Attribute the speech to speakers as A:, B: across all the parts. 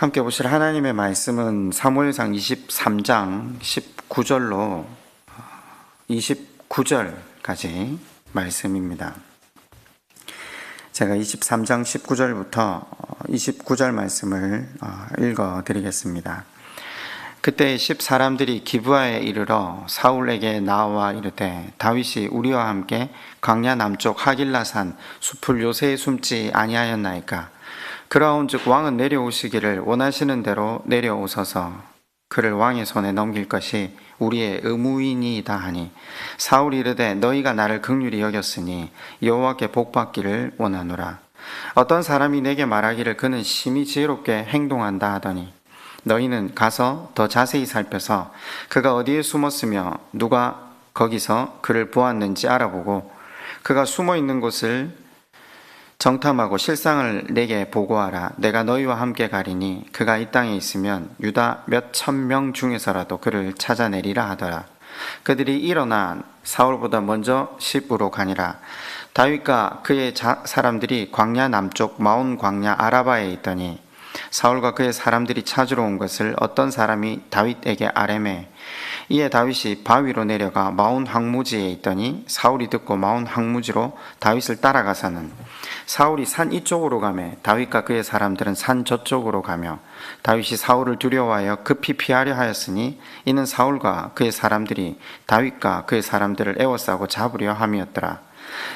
A: 함께 보실 하나님의 말씀은 사무엘상 23장 19절로 29절까지 말씀입니다. 제가 23장 19절부터 29절 말씀을 읽어 드리겠습니다. 그때 10사람들이 기브아에 이르러 사울에게 나와 이르되 다윗이 우리와 함께 광야 남쪽 하길라산 숲을 요새에 숨지 아니하였나이까? 그러온즉 왕은 내려오시기를 원하시는 대로 내려오소서. 그를 왕의 손에 넘길 것이 우리의 의무이니이다 하니 사울이 이르되 너희가 나를 긍휼히 여겼으니 여호와께 복받기를 원하노라. 어떤 사람이 내게 말하기를 그는 심히 지혜롭게 행동한다 하더니 너희는 가서 더 자세히 살펴서 그가 어디에 숨었으며 누가 거기서 그를 보았는지 알아보고 그가 숨어 있는 곳을 정탐하고 실상을 내게 보고하라. 내가 너희와 함께 가리니 그가 이 땅에 있으면 유다 몇 천 명 중에서라도 그를 찾아내리라 하더라. 그들이 일어나 사울보다 먼저 십으로 가니라. 다윗과 그의 사람들이 광야 남쪽 마온 광야 아라바에 있더니 사울과 그의 사람들이 찾으러 온 것을 어떤 사람이 다윗에게 아뢰매 이에 다윗이 바위로 내려가 마온 황무지에 있더니 사울이 듣고 마온 황무지로 다윗을 따라가서는 사울이 산 이쪽으로 가매 다윗과 그의 사람들은 산 저쪽으로 가며 다윗이 사울을 두려워하여 급히 피하려 하였으니 이는 사울과 그의 사람들이 다윗과 그의 사람들을 에워싸고 잡으려 함이었더라.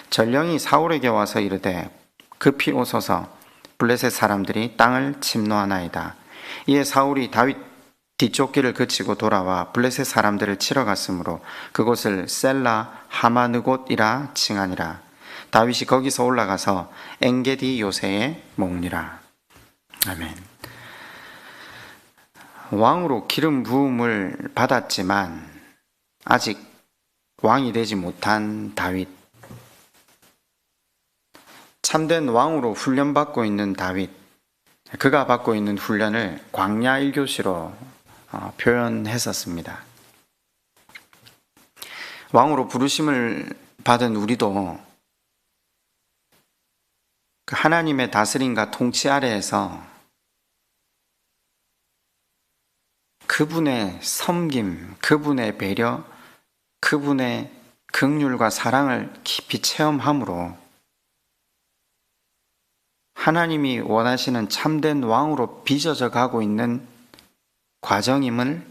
A: 전령이 사울에게 와서 이르되 급히 오소서 블레셋 사람들이 땅을 침노하나이다. 이에 사울이 다윗 뒤쪽 길을 그치고 돌아와 블레셋 사람들을 치러 갔으므로 그곳을 셀라 하마느곳이라 칭하니라. 다윗이 거기서 올라가서 엔게디 요새에 묵니라. 아멘. 왕으로 기름 부음을 받았지만 아직 왕이 되지 못한 다윗, 참된 왕으로 훈련받고 있는 다윗, 그가 받고 있는 훈련을 광야 1교시로 표현했었습니다. 왕으로 부르심을 받은 우리도 하나님의 다스림과 통치 아래에서 그분의 섬김, 그분의 배려, 그분의 긍휼과 사랑을 깊이 체험함으로 하나님이 원하시는 참된 왕으로 빚어져 가고 있는 과정임을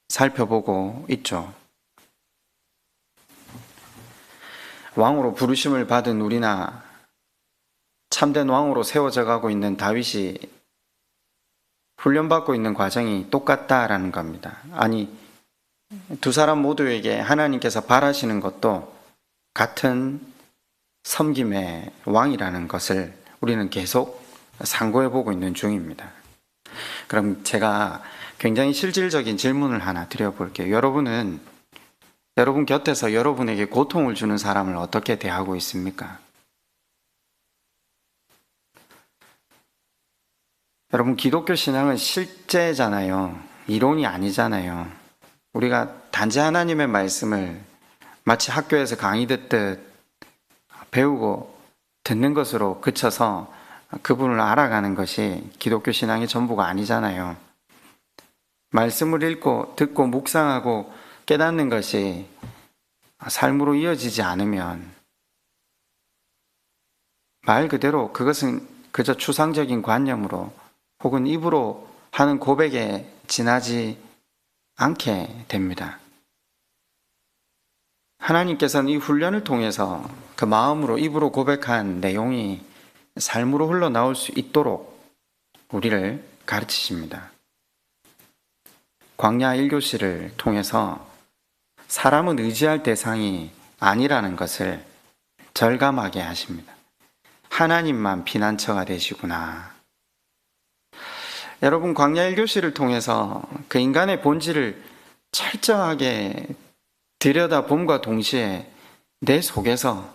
A: 살펴보고 있죠. 왕으로 부르심을 받은 우리나 참된 왕으로 세워져 가고 있는 다윗이 훈련받고 있는 과정이 똑같다라는 겁니다. 아니, 두 사람 모두에게 하나님께서 바라시는 것도 같은 섬김의 왕이라는 것을 우리는 계속 상고해 보고 있는 중입니다. 그럼 제가 굉장히 실질적인 질문을 하나 드려볼게요. 여러분은 여러분 곁에서 여러분에게 고통을 주는 사람을 어떻게 대하고 있습니까? 여러분, 기독교 신앙은 실제잖아요. 이론이 아니잖아요. 우리가 단지 하나님의 말씀을 마치 학교에서 강의 듣듯 배우고 듣는 것으로 그쳐서 그분을 알아가는 것이 기독교 신앙의 전부가 아니잖아요. 말씀을 읽고 듣고 묵상하고 깨닫는 것이 삶으로 이어지지 않으면 말 그대로 그것은 그저 추상적인 관념으로 혹은 입으로 하는 고백에 지나지 않게 됩니다. 하나님께서는 이 훈련을 통해서 그 마음으로 입으로 고백한 내용이 삶으로 흘러나올 수 있도록 우리를 가르치십니다. 광야 1교시를 통해서 사람은 의지할 대상이 아니라는 것을 절감하게 하십니다. 하나님만 피난처가 되시구나. 여러분, 광야 1교시를 통해서 그 인간의 본질을 철저하게 들여다봄과 동시에 내 속에서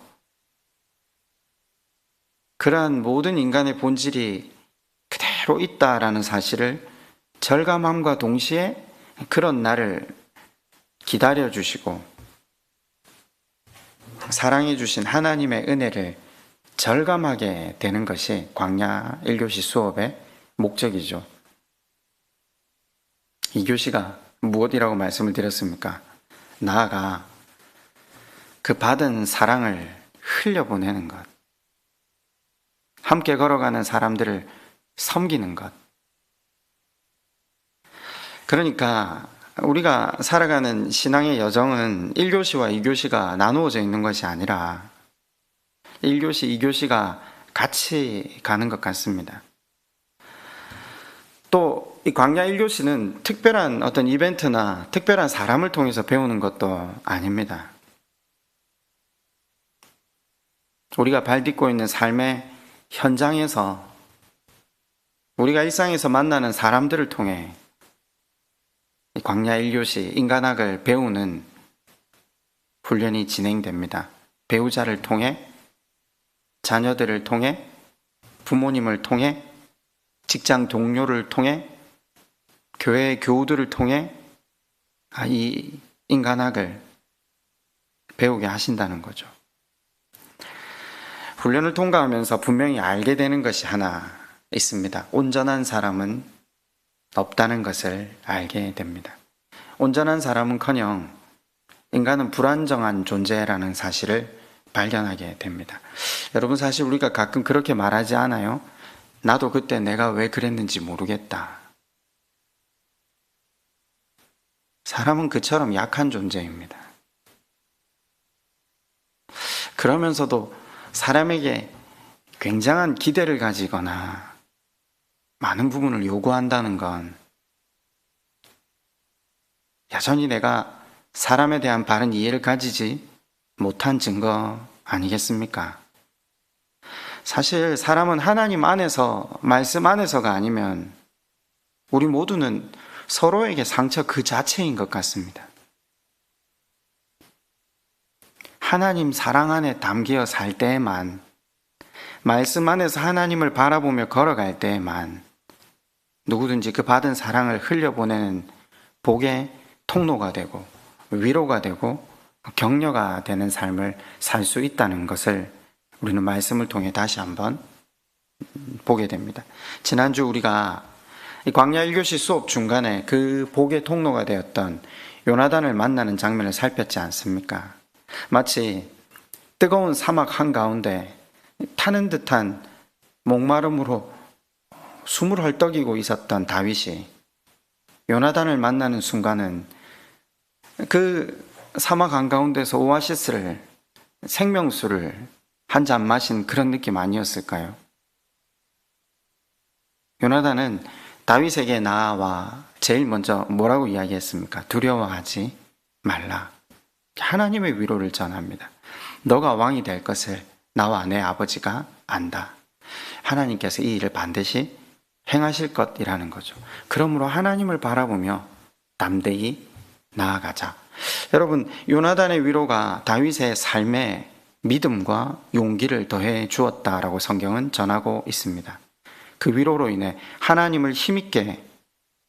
A: 그러한 모든 인간의 본질이 그대로 있다라는 사실을 절감함과 동시에 그런 나를 기다려주시고 사랑해주신 하나님의 은혜를 절감하게 되는 것이 광야 1교시 수업의 목적이죠. 2교시가 무엇이라고 말씀을 드렸습니까? 나아가 그 받은 사랑을 흘려보내는 것, 함께 걸어가는 사람들을 섬기는 것. 그러니까 우리가 살아가는 신앙의 여정은 1교시와 2교시가 나누어져 있는 것이 아니라 1교시, 2교시가 같이 가는 것 같습니다. 또 이 광야 1교시는 특별한 어떤 이벤트나 특별한 사람을 통해서 배우는 것도 아닙니다. 우리가 발딛고 있는 삶의 현장에서 우리가 일상에서 만나는 사람들을 통해 광야 1교시 인간학을 배우는 훈련이 진행됩니다. 배우자를 통해, 자녀들을 통해, 부모님을 통해, 직장 동료를 통해, 교회 교우들을 통해 이 인간학을 배우게 하신다는 거죠. 훈련을 통과하면서 분명히 알게 되는 것이 하나 있습니다. 온전한 사람은 없다는 것을 알게 됩니다. 온전한 사람은커녕 인간은 불안정한 존재라는 사실을 발견하게 됩니다. 여러분, 사실 우리가 가끔 그렇게 말하지 않아요? 나도 그때 내가 왜 그랬는지 모르겠다. 사람은 그처럼 약한 존재입니다. 그러면서도 사람에게 굉장한 기대를 가지거나 많은 부분을 요구한다는 건 여전히 내가 사람에 대한 바른 이해를 가지지 못한 증거 아니겠습니까? 사실 사람은 하나님 안에서, 말씀 안에서가 아니면 우리 모두는 서로에게 상처 그 자체인 것 같습니다. 하나님 사랑 안에 담겨 살 때에만, 말씀 안에서 하나님을 바라보며 걸어갈 때에만 누구든지 그 받은 사랑을 흘려보내는 복의 통로가 되고 위로가 되고 격려가 되는 삶을 살 수 있다는 것을 우리는 말씀을 통해 다시 한번 보게 됩니다. 지난주 우리가 광야 1교시 수업 중간에 그 복의 통로가 되었던 요나단을 만나는 장면을 살폈지 않습니까? 마치 뜨거운 사막 한가운데 타는 듯한 목마름으로 숨을 헐떡이고 있었던 다윗이 요나단을 만나는 순간은 그 사막 한가운데서 오아시스를, 생명수를 한 잔 마신 그런 느낌 아니었을까요? 요나단은 다윗에게 나와 제일 먼저 뭐라고 이야기했습니까? 두려워하지 말라. 하나님의 위로를 전합니다. 너가 왕이 될 것을 나와 내 아버지가 안다. 하나님께서 이 일을 반드시 행하실 것이라는 거죠. 그러므로 하나님을 바라보며 담대히 나아가자. 여러분, 요나단의 위로가 다윗의 삶에 믿음과 용기를 더해 주었다라고 성경은 전하고 있습니다. 그 위로로 인해 하나님을 힘있게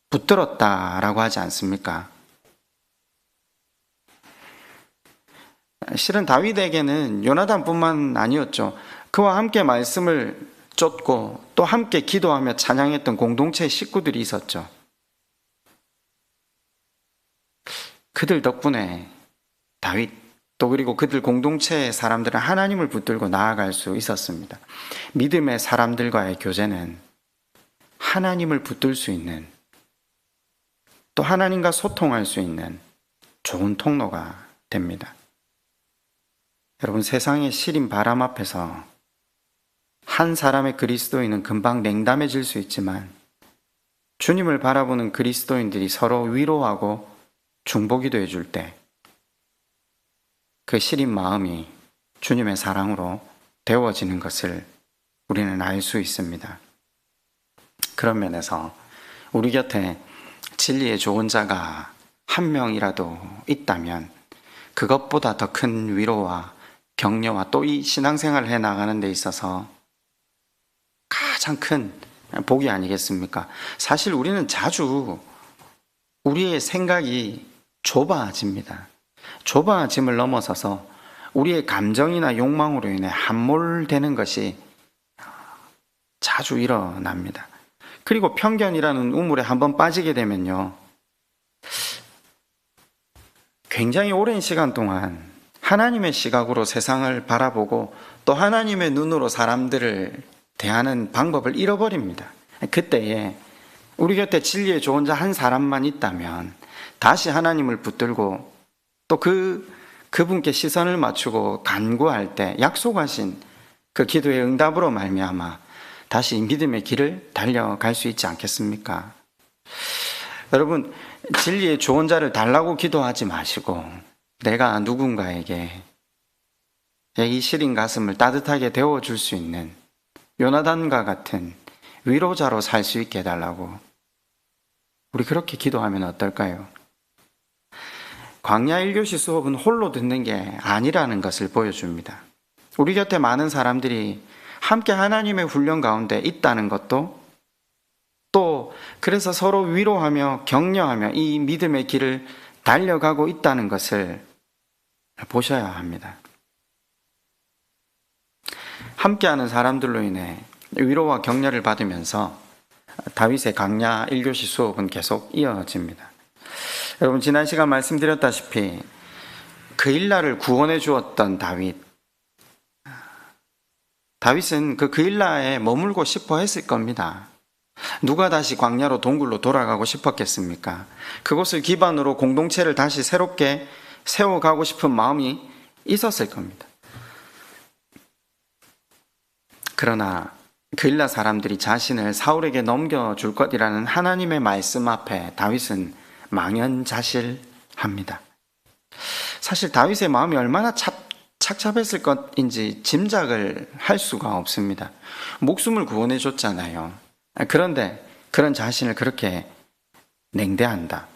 A: 붙들었다라고 하지 않습니까? 실은 다윗에게는 요나단뿐만 아니었죠. 그와 함께 말씀을 쫓고 또 함께 기도하며 찬양했던 공동체 식구들이 있었죠. 그들 덕분에 다윗 또 그리고 그들 공동체의 사람들은 하나님을 붙들고 나아갈 수 있었습니다. 믿음의 사람들과의 교제는 하나님을 붙들 수 있는, 또 하나님과 소통할 수 있는 좋은 통로가 됩니다. 여러분, 세상의 시린 바람 앞에서 한 사람의 그리스도인은 금방 냉담해질 수 있지만 주님을 바라보는 그리스도인들이 서로 위로하고 중보기도 해줄 때 그 시린 마음이 주님의 사랑으로 데워지는 것을 우리는 알 수 있습니다. 그런 면에서 우리 곁에 진리의 좋은 자가 한 명이라도 있다면 그것보다 더 큰 위로와 격려와 또 이 신앙생활을 해나가는 데 있어서 가장 큰 복이 아니겠습니까? 사실 우리는 자주 우리의 생각이 좁아집니다. 좁아짐을 넘어서서 우리의 감정이나 욕망으로 인해 함몰되는 것이 자주 일어납니다. 그리고 편견이라는 우물에 한번 빠지게 되면요, 굉장히 오랜 시간 동안 하나님의 시각으로 세상을 바라보고 또 하나님의 눈으로 사람들을 대하는 방법을 잃어버립니다. 그때에 우리 곁에 진리의 좋은 자 한 사람만 있다면 다시 하나님을 붙들고 또 그분께 시선을 맞추고 간구할 때 약속하신 그 기도의 응답으로 말미암아 다시 믿음의 길을 달려갈 수 있지 않겠습니까? 여러분, 진리의 좋은 자를 달라고 기도하지 마시고 내가 누군가에게 이 시린 가슴을 따뜻하게 데워줄 수 있는 요나단과 같은 위로자로 살 수 있게 해달라고, 우리 그렇게 기도하면 어떨까요? 광야 1교시 수업은 홀로 듣는 게 아니라는 것을 보여줍니다. 우리 곁에 많은 사람들이 함께 하나님의 훈련 가운데 있다는 것도, 또 그래서 서로 위로하며 격려하며 이 믿음의 길을 달려가고 있다는 것을 보셔야 합니다. 함께하는 사람들로 인해 위로와 격려를 받으면서 다윗의 광야 1교시 수업은 계속 이어집니다. 여러분, 지난 시간 말씀드렸다시피 그일라를 구원해 주었던 다윗은 그 그일라에 머물고 싶어 했을 겁니다. 누가 다시 광야로 동굴로 돌아가고 싶었겠습니까? 그곳을 기반으로 공동체를 다시 새롭게 세워가고 싶은 마음이 있었을 겁니다. 그러나 그일라 사람들이 자신을 사울에게 넘겨줄 것이라는 하나님의 말씀 앞에 다윗은 망연자실합니다. 사실 다윗의 마음이 얼마나 착잡했을 것인지 짐작을 할 수가 없습니다. 목숨을 구원해 줬잖아요. 그런데 그런 자신을 그렇게 냉대한다.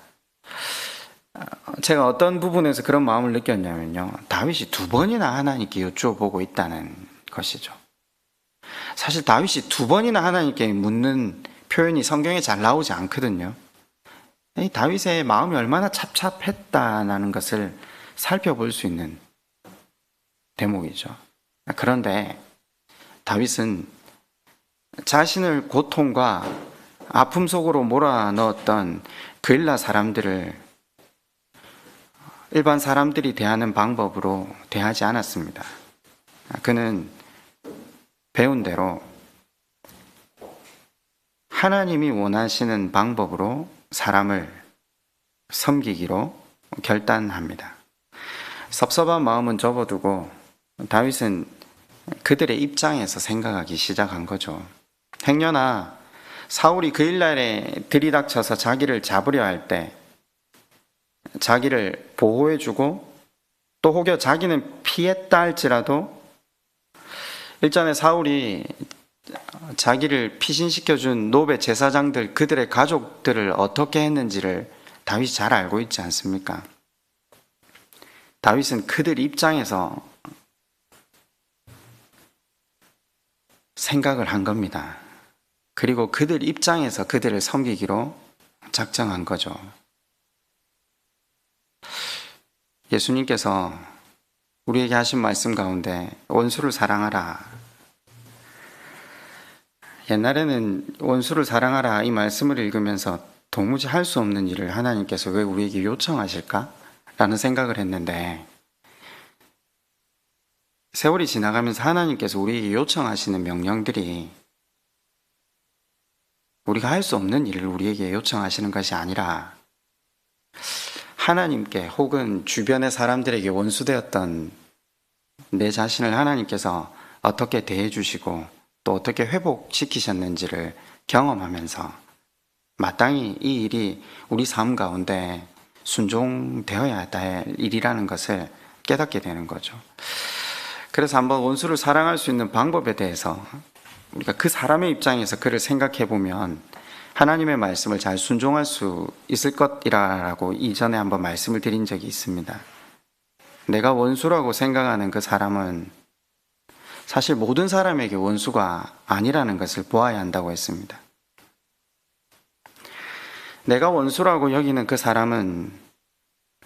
A: 제가 어떤 부분에서 그런 마음을 느꼈냐면요, 다윗이 2번이나 하나님께 여쭈어보고 있다는 것이죠. 사실 다윗이 2번이나 하나님께 묻는 표현이 성경에 잘 나오지 않거든요. 이 다윗의 마음이 얼마나 착잡했다는 것을 살펴볼 수 있는 대목이죠. 그런데 다윗은 자신을 고통과 아픔 속으로 몰아넣었던 그일라 사람들을 일반 사람들이 대하는 방법으로 대하지 않았습니다. 그는 배운 대로 하나님이 원하시는 방법으로 사람을 섬기기로 결단합니다. 섭섭한 마음은 접어두고 다윗은 그들의 입장에서 생각하기 시작한 거죠. 행여나 사울이 그일날에 들이닥쳐서 자기를 잡으려 할 때 자기를 보호해주고 또 혹여 자기는 피했다 할지라도 일전에 사울이 자기를 피신시켜준 노베 제사장들, 그들의 가족들을 어떻게 했는지를 다윗이 잘 알고 있지 않습니까? 다윗은 그들 입장에서 생각을 한 겁니다. 그리고 그들 입장에서 그들을 섬기기로 작정한 거죠. 예수님께서 우리에게 하신 말씀 가운데 원수를 사랑하라, 옛날에는 원수를 사랑하라 이 말씀을 읽으면서 도무지 할 수 없는 일을 하나님께서 왜 우리에게 요청하실까? 라는 생각을 했는데, 세월이 지나가면서 하나님께서 우리에게 요청하시는 명령들이 우리가 할 수 없는 일을 우리에게 요청하시는 것이 아니라 하나님께 혹은 주변의 사람들에게 원수되었던 내 자신을 하나님께서 어떻게 대해주시고 또 어떻게 회복시키셨는지를 경험하면서 마땅히 이 일이 우리 삶 가운데 순종되어야 할 일이라는 것을 깨닫게 되는 거죠. 그래서 한번 원수를 사랑할 수 있는 방법에 대해서 우리가 그 사람의 입장에서 그를 생각해 보면 하나님의 말씀을 잘 순종할 수 있을 것이라고 이전에 한번 말씀을 드린 적이 있습니다. 내가 원수라고 생각하는 그 사람은 사실 모든 사람에게 원수가 아니라는 것을 보아야 한다고 했습니다. 내가 원수라고 여기는 그 사람은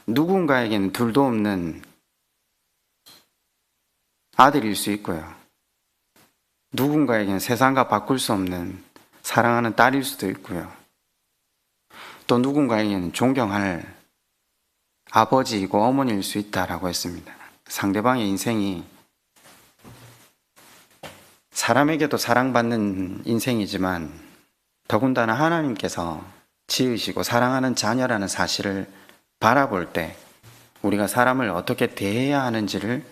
A: 누군가에게는 둘도 없는 아들일 수 있고요, 누군가에게는 세상과 바꿀 수 없는 사랑하는 딸일 수도 있고요. 또 누군가에게는 존경할 아버지이고 어머니일 수 있다라고 했습니다. 상대방의 인생이 사람에게도 사랑받는 인생이지만 더군다나 하나님께서 지으시고 사랑하는 자녀라는 사실을 바라볼 때 우리가 사람을 어떻게 대해야 하는지를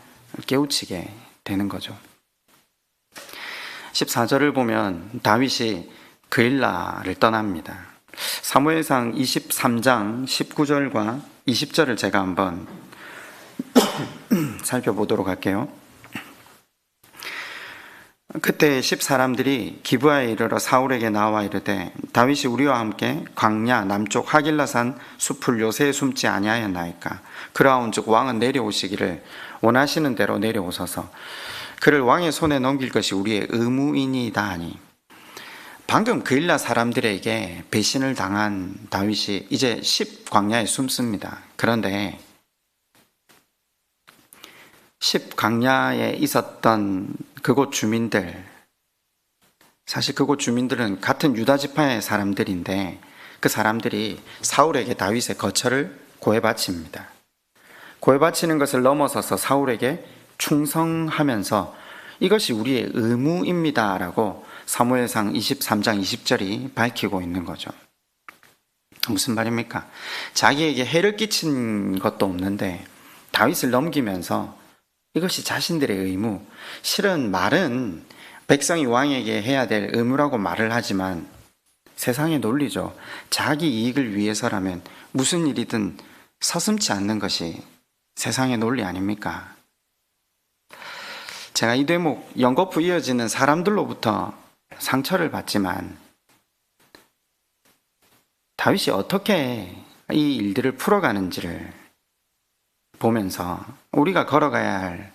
A: 깨우치게 되는 거죠. 14절을 보면 다윗이 그일라를 떠납니다. 사무엘상 23장 19절과 20절을 제가 한번 살펴보도록 할게요. 그때 10사람들이 기브아에 이르러 사울에게 나와 이르되 다윗이 우리와 함께 광야 남쪽 하길라산 숲을 요새에 숨지 아니하였나이까. 그러한즉 왕은 내려오시기를 원하시는 대로 내려오소서. 그를 왕의 손에 넘길 것이 우리의 의무이니이다 하니. 방금 그일라 사람들에게 배신을 당한 다윗이 이제 10광야에 숨습니다. 그런데 10광야에 있었던 그곳 주민들, 사실 그곳 주민들은 같은 유다 지파의 사람들인데 그 사람들이 사울에게 다윗의 거처를 고해바칩니다. 고해바치는 것을 넘어서서 사울에게 충성하면서 이것이 우리의 의무입니다 라고 사무엘상 23장 20절이 밝히고 있는 거죠. 무슨 말입니까? 자기에게 해를 끼친 것도 없는데 다윗을 넘기면서 이것이 자신들의 의무, 실은 말은 백성이 왕에게 해야 될 의무라고 말을 하지만 세상의 논리죠. 자기 이익을 위해서라면 무슨 일이든 서슴지 않는 것이 세상의 논리 아닙니까? 제가 이 대목 연거푸 이어지는 사람들로부터 상처를 받지만 다윗이 어떻게 이 일들을 풀어가는지를 보면서 우리가 걸어가야 할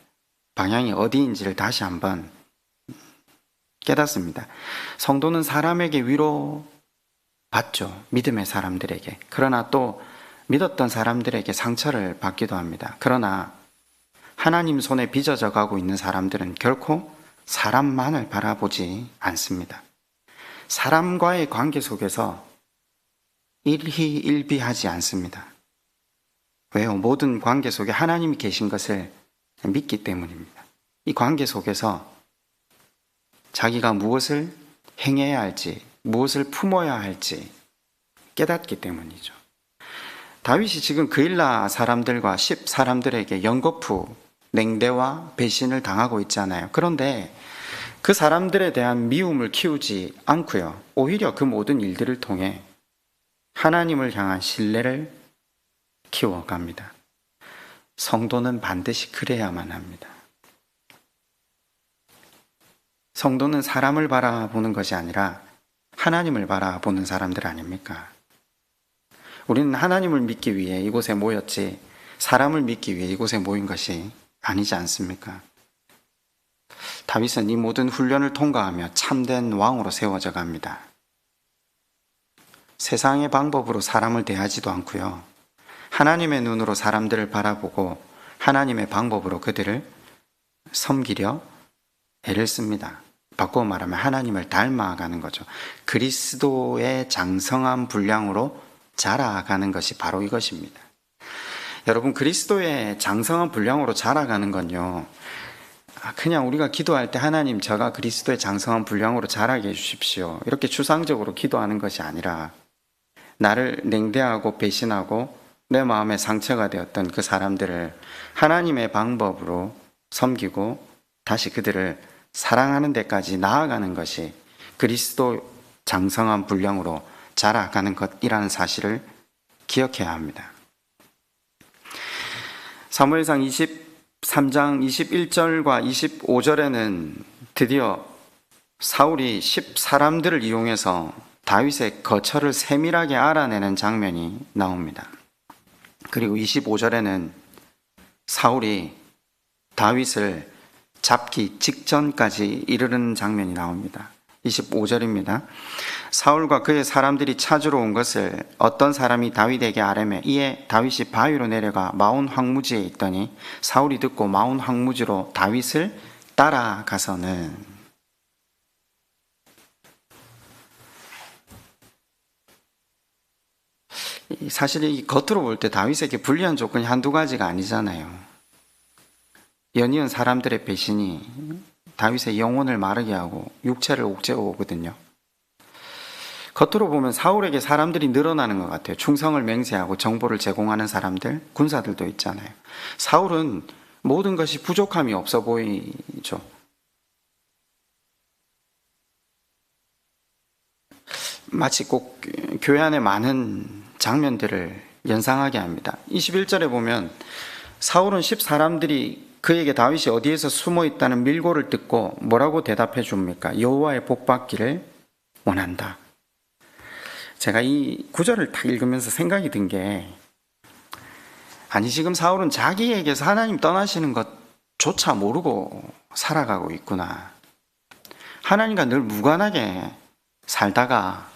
A: 방향이 어디인지를 다시 한번 깨닫습니다. 성도는 사람에게 위로 받죠. 믿음의 사람들에게. 그러나 또 믿었던 사람들에게 상처를 받기도 합니다. 그러나 하나님 손에 빚어져 가고 있는 사람들은 결코 사람만을 바라보지 않습니다. 사람과의 관계 속에서 일희일비하지 않습니다. 왜요? 모든 관계 속에 하나님이 계신 것을 믿기 때문입니다. 이 관계 속에서 자기가 무엇을 행해야 할지, 무엇을 품어야 할지 깨닫기 때문이죠. 다윗이 지금 그일라 사람들과 10사람들에게 연거푸, 냉대와 배신을 당하고 있잖아요. 그런데 그 사람들에 대한 미움을 키우지 않고요. 오히려 그 모든 일들을 통해 하나님을 향한 신뢰를 키워갑니다. 성도는 반드시 그래야만 합니다. 성도는 사람을 바라보는 것이 아니라 하나님을 바라보는 사람들 아닙니까? 우리는 하나님을 믿기 위해 이곳에 모였지 사람을 믿기 위해 이곳에 모인 것이 아니지 않습니까? 다윗은 이 모든 훈련을 통과하며 참된 왕으로 세워져 갑니다. 세상의 방법으로 사람을 대하지도 않고요. 하나님의 눈으로 사람들을 바라보고 하나님의 방법으로 그들을 섬기려 애를 씁니다. 바꾸어 말하면 하나님을 닮아가는 거죠. 그리스도의 장성한 분량으로 자라가는 것이 바로 이것입니다. 여러분, 그리스도의 장성한 분량으로 자라가는 건요, 그냥 우리가 기도할 때 하나님 저가 그리스도의 장성한 분량으로 자라게 해주십시오, 이렇게 추상적으로 기도하는 것이 아니라 나를 냉대하고 배신하고 내 마음에 상처가 되었던 그 사람들을 하나님의 방법으로 섬기고 다시 그들을 사랑하는 데까지 나아가는 것이 그리스도 장성한 분량으로 자라가는 것이라는 사실을 기억해야 합니다. 사무엘상 23장 21절과 25절에는 드디어 사울이 10사람들을 이용해서 다윗의 거처를 세밀하게 알아내는 장면이 나옵니다. 그리고 25절에는 사울이 다윗을 잡기 직전까지 이르는 장면이 나옵니다. 25절입니다. 사울과 그의 사람들이 찾으러 온 것을 어떤 사람이 다윗에게 아뢰매 이에 다윗이 바위로 내려가 마온 황무지에 있더니 사울이 듣고 마온 황무지로 다윗을 따라가서는, 사실 이 겉으로 볼 때 다윗에게 불리한 조건이 한두 가지가 아니잖아요. 연이은 사람들의 배신이 다윗의 영혼을 마르게 하고 육체를 옥죄어오거든요. 겉으로 보면 사울에게 사람들이 늘어나는 것 같아요. 충성을 맹세하고 정보를 제공하는 사람들, 군사들도 있잖아요. 사울은 모든 것이 부족함이 없어 보이죠. 마치 꼭 교회 안에 많은 장면들을 연상하게 합니다. 21절에 보면 사울은 10사람들이 그에게 다윗이 어디에서 숨어 있다는 밀고를 듣고 뭐라고 대답해 줍니까? 여호와의 복 받기를 원한다. 제가 이 구절을 딱 읽으면서 생각이 든 게, 아니 지금 사울은 자기에게서 하나님 떠나시는 것조차 모르고 살아가고 있구나. 하나님과 늘 무관하게 살다가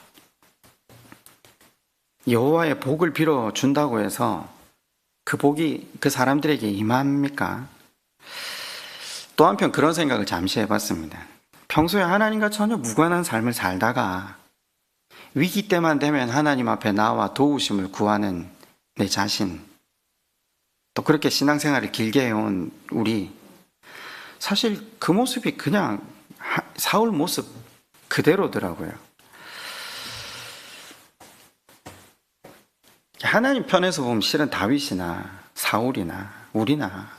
A: 여호와의 복을 빌어 준다고 해서 그 복이 그 사람들에게 임합니까? 또 한편 그런 생각을 잠시 해봤습니다. 평소에 하나님과 전혀 무관한 삶을 살다가 위기 때만 되면 하나님 앞에 나와 도우심을 구하는 내 자신, 또 그렇게 신앙생활을 길게 해온 우리, 사실 그 모습이 그냥 사울 모습 그대로더라고요. 하나님 편에서 보면 실은 다윗이나 사울이나 우리나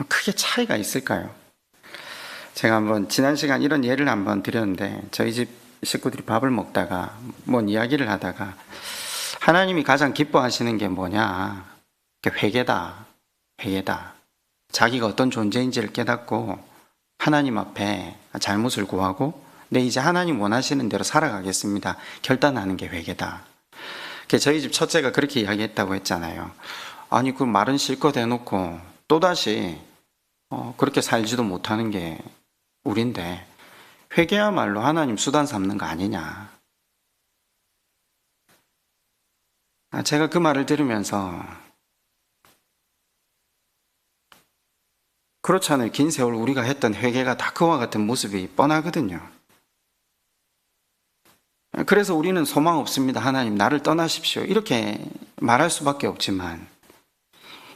A: 크게 차이가 있을까요? 제가 한번 지난 시간 이런 예를 한번 드렸는데, 저희 집 식구들이 밥을 먹다가 뭔 이야기를 하다가 하나님이 가장 기뻐하시는 게 뭐냐? 회개다. 자기가 어떤 존재인지를 깨닫고 하나님 앞에 잘못을 구하고 네, 이제 하나님 원하시는 대로 살아가겠습니다. 결단하는 게 회개다. 저희 집 첫째가 그렇게 이야기했다고 했잖아요. 아니 그 말은 실컷 해놓고 또다시 그렇게 살지도 못하는 게 우린데 회개야말로 하나님 수단 삼는 거 아니냐. 제가 그 말을 들으면서 그렇잖아요. 긴 세월 우리가 했던 회개가 다 그와 같은 모습이 뻔하거든요. 그래서 우리는 소망 없습니다. 하나님 나를 떠나십시오. 이렇게 말할 수밖에 없지만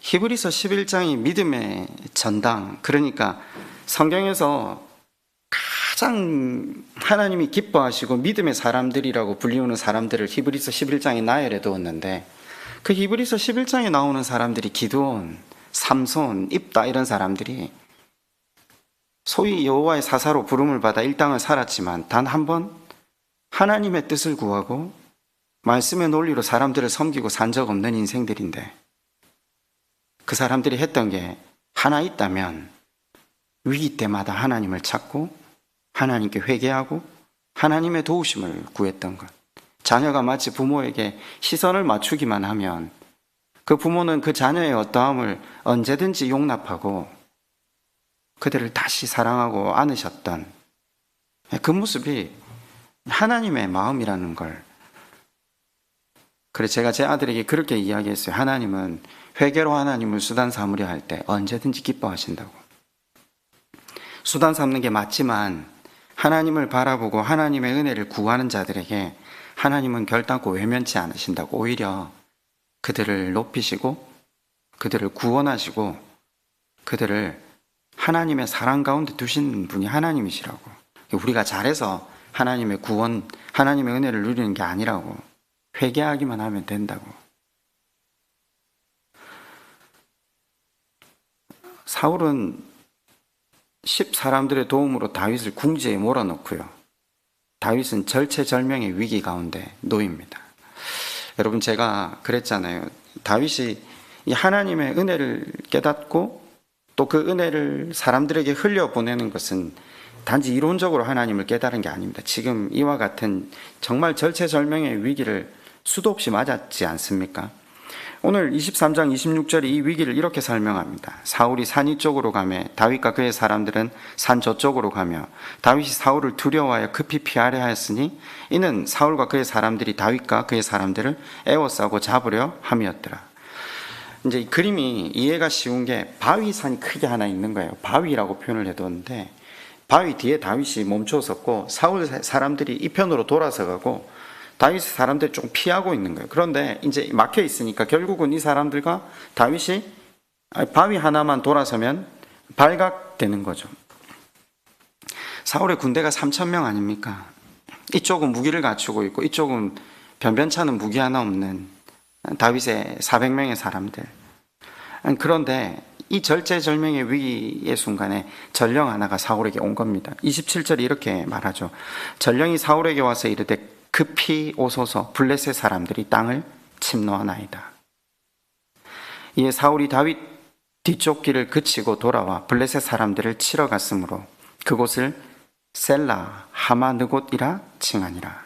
A: 히브리서 11장이 믿음의 전당, 그러니까 성경에서 가장 하나님이 기뻐하시고 믿음의 사람들이라고 불리우는 사람들을 히브리서 11장에 나열해 두었는데, 그 히브리서 11장에 나오는 사람들이 기드온, 삼손, 입다 이런 사람들이 소위 여호와의 사사로 부름을 받아 일당을 살았지만 단 한 번 하나님의 뜻을 구하고 말씀의 논리로 사람들을 섬기고 산 적 없는 인생들인데, 그 사람들이 했던 게 하나 있다면 위기 때마다 하나님을 찾고 하나님께 회개하고 하나님의 도우심을 구했던 것. 자녀가 마치 부모에게 시선을 맞추기만 하면 그 부모는 그 자녀의 어떠함을 언제든지 용납하고 그들을 다시 사랑하고 안으셨던 그 모습이 하나님의 마음이라는 걸. 그래서 제가 제 아들에게 그렇게 이야기했어요. 하나님은 회개로 하나님을 수단 삼으려 할 때 언제든지 기뻐하신다고. 수단 삼는 게 맞지만 하나님을 바라보고 하나님의 은혜를 구하는 자들에게 하나님은 결단코 외면치 않으신다고. 오히려 그들을 높이시고 그들을 구원하시고 그들을 하나님의 사랑 가운데 두신 분이 하나님이시라고. 우리가 잘해서 하나님의 구원, 하나님의 은혜를 누리는 게 아니라고. 회개하기만 하면 된다고. 사울은 10사람들의 도움으로 다윗을 궁지에 몰아넣고요. 다윗은 절체절명의 위기 가운데 놓입니다. 여러분, 제가 그랬잖아요. 다윗이 이 하나님의 은혜를 깨닫고 또 그 은혜를 사람들에게 흘려보내는 것은 단지 이론적으로 하나님을 깨달은 게 아닙니다. 지금 이와 같은 정말 절체절명의 위기를 수도 없이 맞았지 않습니까? 오늘 23장 26절에 이 위기를 이렇게 설명합니다. 사울이 산 이쪽으로 가며 다윗과 그의 사람들은 산 저쪽으로 가며 다윗이 사울을 두려워하여 급히 피하려 하였으니 이는 사울과 그의 사람들이 다윗과 그의 사람들을 에워싸고 잡으려 함이었더라. 이제 이 그림이 이해가 쉬운 게 바위산이 크게 하나 있는 거예요. 바위라고 표현을 해뒀는데 바위 뒤에 다윗이 멈춰섰고 사울 사람들이 이 편으로 돌아서 가고 다윗 사람들이 좀 피하고 있는 거예요. 그런데 이제 막혀 있으니까 결국은 이 사람들과 다윗이 바위 하나만 돌아서면 발각되는 거죠. 사울의 군대가 3,000명 아닙니까? 이쪽은 무기를 갖추고 있고 이쪽은 변변찮은 무기 하나 없는 다윗의 400명의 사람들. 그런데 이 절제절명의 위기의 순간에 전령 하나가 사울에게 온 겁니다. 27절이 이렇게 말하죠. 전령이 사울에게 와서 이르되 급히 오소서, 블레셋 사람들이 땅을 침노하나이다. 이에 사울이 다윗 뒤쪽 길을 그치고 돌아와 블레셋 사람들을 치러 갔으므로 그곳을 셀라 하마느곳이라 칭하니라.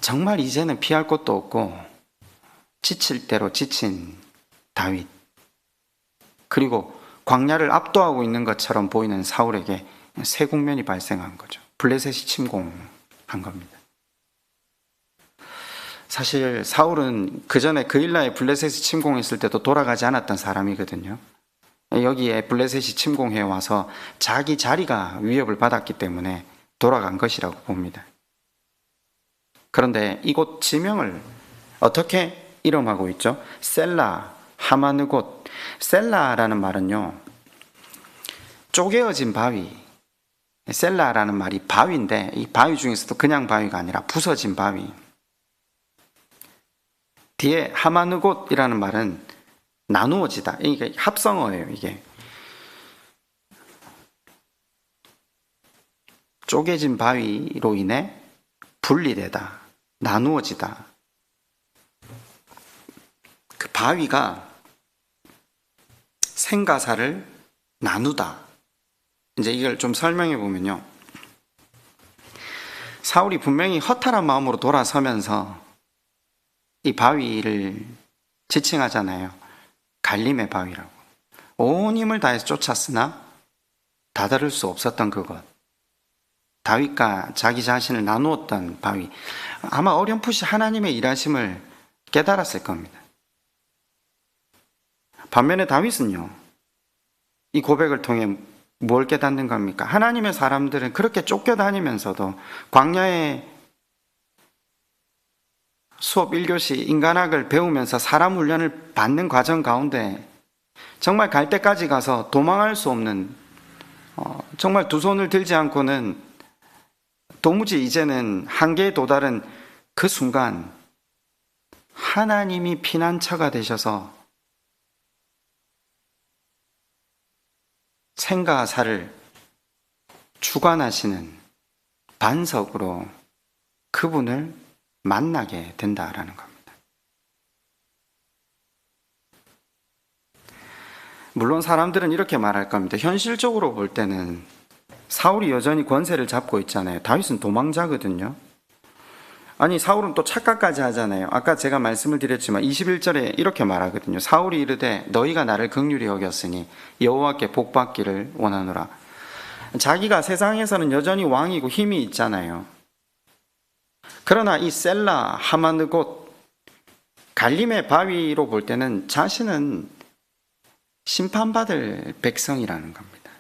A: 정말 이제는 피할 곳도 없고 지칠 대로 지친 다윗, 그리고 광야를 압도하고 있는 것처럼 보이는 사울에게 새 국면이 발생한 거죠. 블레셋이 침공한 겁니다. 사실 사울은 그 전에 그일라에 블레셋이 침공했을 때도 돌아가지 않았던 사람이거든요. 여기에 블레셋이 침공해 와서 자기 자리가 위협을 받았기 때문에 돌아간 것이라고 봅니다. 그런데 이곳 지명을 어떻게 이름하고 있죠? 셀라 하마느곳. 셀라라는 말은요, 쪼개어진 바위. 셀라라는 말이 바위인데 이 바위 중에서도 그냥 바위가 아니라 부서진 바위. 뒤에 하마느곳이라는 말은 나누어지다. 이게 합성어예요. 이게 쪼개진 바위로 인해 분리되다, 나누어지다. 그 바위가 생가사를 나누다. 이제 이걸 좀 설명해 보면요, 사울이 분명히 허탈한 마음으로 돌아서면서 이 바위를 지칭하잖아요. 갈림의 바위라고. 온 힘을 다해서 쫓았으나 다다를 수 없었던 그것. 다윗과 자기 자신을 나누었던 바위. 아마 어렴풋이 하나님의 일하심을 깨달았을 겁니다. 반면에 다윗은요, 이 고백을 통해 뭘 깨닫는 겁니까? 하나님의 사람들은 그렇게 쫓겨다니면서도 광야에 수업 1교시 인간학을 배우면서 사람 훈련을 받는 과정 가운데 정말 갈 때까지 가서 도망할 수 없는, 정말 두 손을 들지 않고는 도무지 이제는 한계에 도달한 그 순간 하나님이 피난처가 되셔서 생가사를 주관하시는 반석으로 그분을 만나게 된다라는 겁니다. 물론 사람들은 이렇게 말할 겁니다. 현실적으로 볼 때는 사울이 여전히 권세를 잡고 있잖아요. 다윗은 도망자거든요. 아니, 사울은 또 착각까지 하잖아요. 아까 제가 말씀을 드렸지만 21절에 이렇게 말하거든요. 사울이 이르되 너희가 나를 긍휼히 여겼으니 여호와께 복받기를 원하노라. 자기가 세상에서는 여전히 왕이고 힘이 있잖아요. 그러나 이 셀라 하마느곳 갈림의 바위로 볼 때는 자신은 심판받을 백성이라는 겁니다.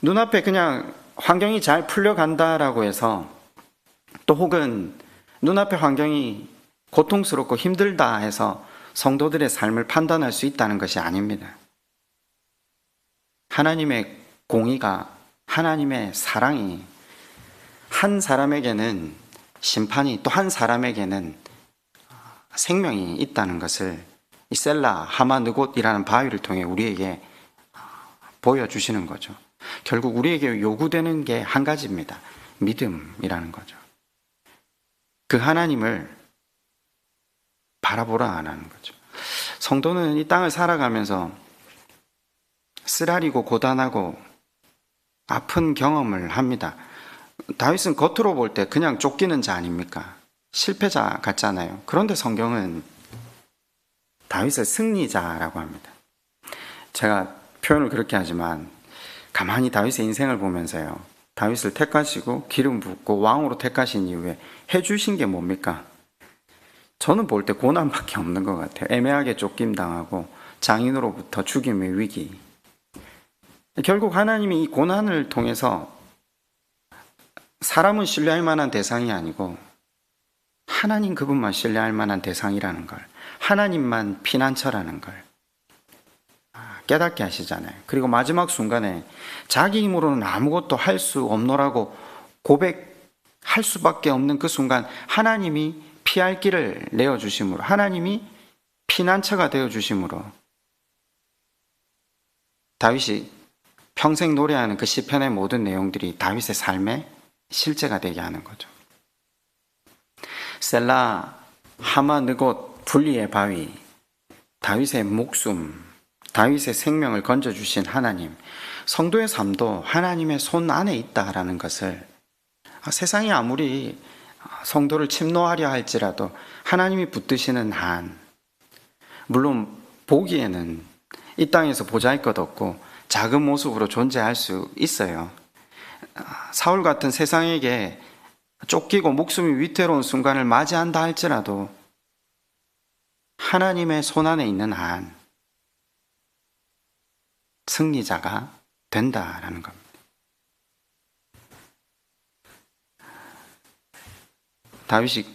A: 눈앞에 그냥 환경이 잘 풀려간다라고 해서, 또 혹은 눈앞의 환경이 고통스럽고 힘들다 해서 성도들의 삶을 판단할 수 있다는 것이 아닙니다. 하나님의 공의가, 하나님의 사랑이 한 사람에게는 심판이, 또 한 사람에게는 생명이 있다는 것을 이 셀라 하마느곳이라는 바위를 통해 우리에게 보여주시는 거죠. 결국 우리에게 요구되는 게 한 가지입니다. 믿음이라는 거죠. 그 하나님을 바라보라 하는 거죠. 성도는 이 땅을 살아가면서 쓰라리고 고단하고 아픈 경험을 합니다. 다윗은 겉으로 볼 때 그냥 쫓기는 자 아닙니까? 실패자 같잖아요. 그런데 성경은 다윗을 승리자라고 합니다. 제가 표현을 그렇게 하지만 가만히 다윗의 인생을 보면서요, 다윗을 택하시고 기름 붓고 왕으로 택하신 이후에 해주신 게 뭡니까? 저는 볼 때 고난밖에 없는 것 같아요. 애매하게 쫓김당하고 장인으로부터 죽임의 위기. 결국 하나님이 이 고난을 통해서 사람은 신뢰할 만한 대상이 아니고 하나님 그분만 신뢰할 만한 대상이라는 걸, 하나님만 피난처라는 걸 깨닫게 하시잖아요. 그리고 마지막 순간에 자기 힘으로는 아무것도 할 수 없노라고 고백할 수밖에 없는 그 순간 하나님이 피할 길을 내어주심으로, 하나님이 피난처가 되어주심으로 다윗이 평생 노래하는 그 시편의 모든 내용들이 다윗의 삶의 실제가 되게 하는 거죠. 셀라, 하마, 느곳, 분리의 바위, 다윗의 목숨, 다윗의 생명을 건져주신 하나님, 성도의 삶도 하나님의 손 안에 있다라는 것을, 세상이 아무리 성도를 침노하려 할지라도 하나님이 붙드시는 한, 물론 보기에는 이 땅에서 보잘것없고 작은 모습으로 존재할 수 있어요. 사울 같은 세상에게 쫓기고 목숨이 위태로운 순간을 맞이한다 할지라도 하나님의 손 안에 있는 한 승리자가 된다라는 겁니다. 다윗이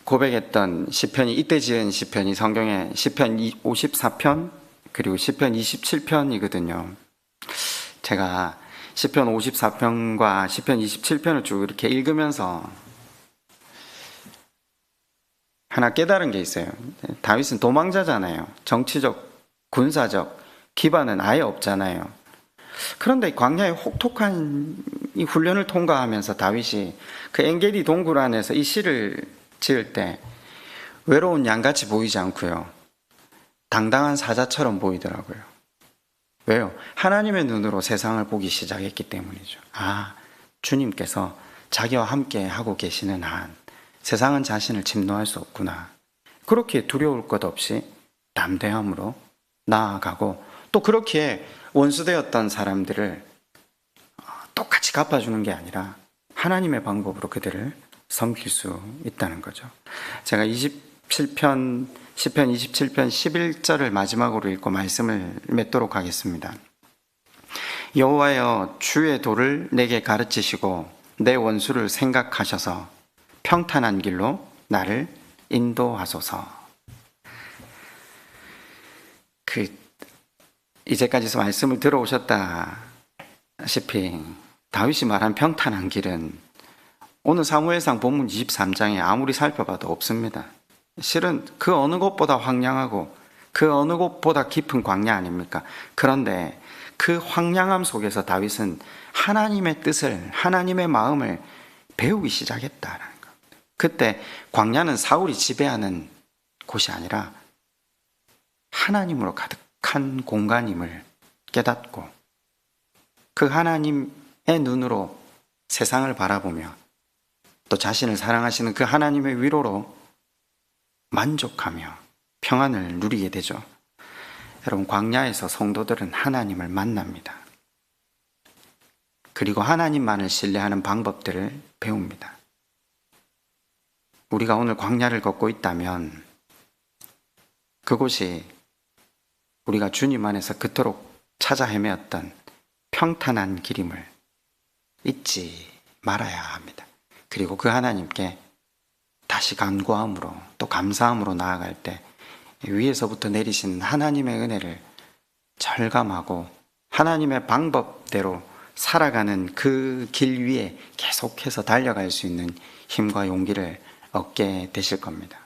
A: 고백했던 시편이, 이때 지은 시편이 성경의 시편 54편 그리고 시편 27편이거든요. 제가 시편 54편과 시편 27편을 쭉 이렇게 읽으면서 하나 깨달은 게 있어요. 다윗은 도망자잖아요. 정치적, 군사적 기반은 아예 없잖아요. 그런데 광야의 혹독한 이 훈련을 통과하면서 다윗이 그 엔게디 동굴 안에서 이 시를 지을 때 외로운 양같이 보이지 않고요, 당당한 사자처럼 보이더라고요. 왜요? 하나님의 눈으로 세상을 보기 시작했기 때문이죠. 주님께서 자기와 함께 하고 계시는 한 세상은 자신을 침노할 수 없구나. 그렇게 두려울 것 없이 담대함으로 나아가고, 또 그렇게 원수되었던 사람들을 똑같이 갚아주는 게 아니라 하나님의 방법으로 그들을 섬길 수 있다는 거죠. 제가 27편, 시편 27편 11절을 마지막으로 읽고 말씀을 맺도록 하겠습니다. 여호와여, 주의 도를 내게 가르치시고 내 원수를 생각하셔서 평탄한 길로 나를 인도하소서. 이제까지 말씀을 들어오셨다시피 다윗이 말한 평탄한 길은 오늘 사무엘상 본문 23장에 아무리 살펴봐도 없습니다. 실은 그 어느 곳보다 황량하고 그 어느 곳보다 깊은 광야 아닙니까? 그런데 그 황량함 속에서 다윗은 하나님의 뜻을, 하나님의 마음을 배우기 시작했다는 겁니다. 그때 광야는 사울이 지배하는 곳이 아니라 하나님으로 가득한 공간임을 깨닫고 그 하나님의 눈으로 세상을 바라보며 또 자신을 사랑하시는 그 하나님의 위로로 만족하며 평안을 누리게 되죠. 여러분, 광야에서 성도들은 하나님을 만납니다. 그리고 하나님만을 신뢰하는 방법들을 배웁니다. 우리가 오늘 광야를 걷고 있다면 그곳이 우리가 주님 안에서 그토록 찾아 헤매었던 평탄한 길임을 잊지 말아야 합니다. 그리고 그 하나님께 다시 간구함으로 또 감사함으로 나아갈 때 위에서부터 내리신 하나님의 은혜를 절감하고 하나님의 방법대로 살아가는 그 길 위에 계속해서 달려갈 수 있는 힘과 용기를 얻게 되실 겁니다.